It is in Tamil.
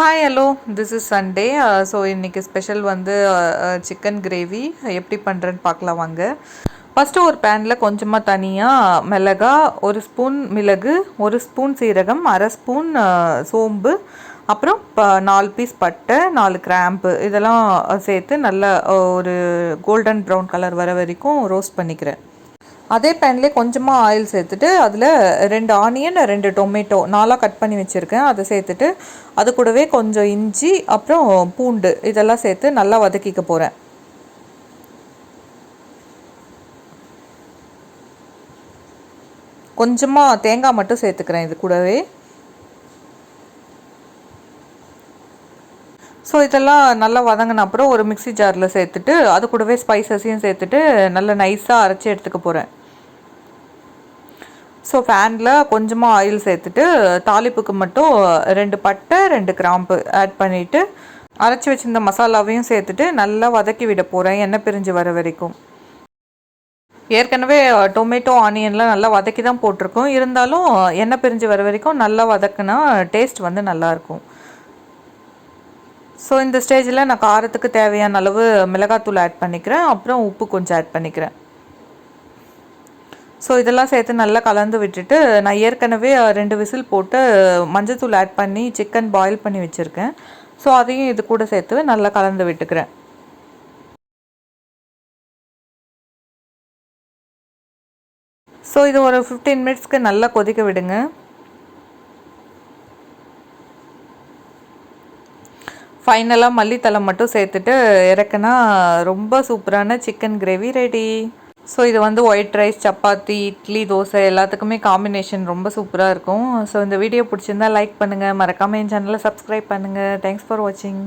Hi hello this is Sunday. So இன்றைக்கி ஸ்பெஷல் வந்து சிக்கன் கிரேவி எப்படி பண்ணுறேன்னு பார்க்கலாம் வாங்க. ஃபஸ்ட்டு ஒரு பேனில் கொஞ்சமாக தனியாக மிளகா, ஒரு ஸ்பூன் மிளகு, ஒரு ஸ்பூன் சீரகம், அரை ஸ்பூன் சோம்பு, அப்புறம் 4 பீஸ் பட்டை, 4 கிராம்பு இதெல்லாம் சேர்த்து நல்லா ஒரு கோல்டன் ப்ரௌன் கலர் வர வரைக்கும் ரோஸ்ட் பண்ணிக்கிறேன். அதே பேன்லேயே கொஞ்சமாக ஆயில் சேர்த்துட்டு அதில் 2 ஆனியன், 2 டொமேட்டோ 4 கட் பண்ணி வச்சுருக்கேன். அதை சேர்த்துட்டு அது கூடவே கொஞ்சம் இஞ்சி, அப்புறம் பூண்டு இதெல்லாம் சேர்த்து நல்லா வதக்கிக்க போகிறேன். கொஞ்சமாக தேங்காய் மட்டும் சேர்த்துக்கிறேன் இது கூடவே. ஸோ இதெல்லாம் நல்லா வதங்கின அப்புறம் ஒரு மிக்சி ஜாரில் சேர்த்துட்டு அது கூடவே ஸ்பைசஸையும் சேர்த்துட்டு நல்லா நைஸாக அரைச்சி எடுத்துக்க போகிறேன். ஸோ பேனில் கொஞ்சமாக ஆயில் சேர்த்துட்டு தாளிப்புக்கு மட்டும் 2 பட்டை, 2 கிராம்பு ஆட் பண்ணிவிட்டு அரைச்சி வச்சுருந்த மசாலாவையும் சேர்த்துட்டு நல்லா வதக்கி விட போகிறேன், எண்ணெய் பிரிஞ்சு வர வரைக்கும். ஏற்கனவே டொமேட்டோ, ஆனியன்லாம் நல்லா வதக்கி தான் போட்டிருக்கோம். இருந்தாலும் எண்ணெய் பிரிஞ்சு வர வரைக்கும் நல்லா வதக்குனா டேஸ்ட் வந்து நல்லாயிருக்கும். ஸோ இந்த ஸ்டேஜில் நான் காரத்துக்கு தேவையான அளவு மிளகாத்தூள் ஆட் பண்ணிக்கிறேன். அப்புறம் உப்பு கொஞ்சம் ஆட் பண்ணிக்கிறேன். ஸோ இதெல்லாம் சேர்த்து நல்லா கலந்து விட்டுட்டு நான் ஏற்கனவே 2 விசில் போட்டு மஞ்சத்தூள் ஆட் பண்ணி சிக்கன் பாயில் பண்ணி வச்சுருக்கேன். ஸோ அதையும் இது கூட சேர்த்து நல்லா கலந்து விட்டுக்கிறேன். ஸோ இது ஒரு 15 மினிட்ஸ்க்கு நல்லா கொதிக்க விடுங்க. ஃபைனலாக மல்லித்தலை மட்டும் சேர்த்துட்டு இறக்குனா ரொம்ப சூப்பரான சிக்கன் கிரேவி ரெடி. ஸோ இது வந்து ஒயிட் ரைஸ், சப்பாத்தி, இட்லி, தோசை எல்லாத்துக்குமே காம்பினேஷன் ரொம்ப சூப்பராக இருக்கும். ஸோ இந்த வீடியோ பிடிச்சிருந்தா லைக் பண்ணுங்கள், மறக்காமல் என் சேனலை சப்ஸ்கிரைப் பண்ணுங்கள். தேங்க்ஸ் ஃபார் வாட்சிங்.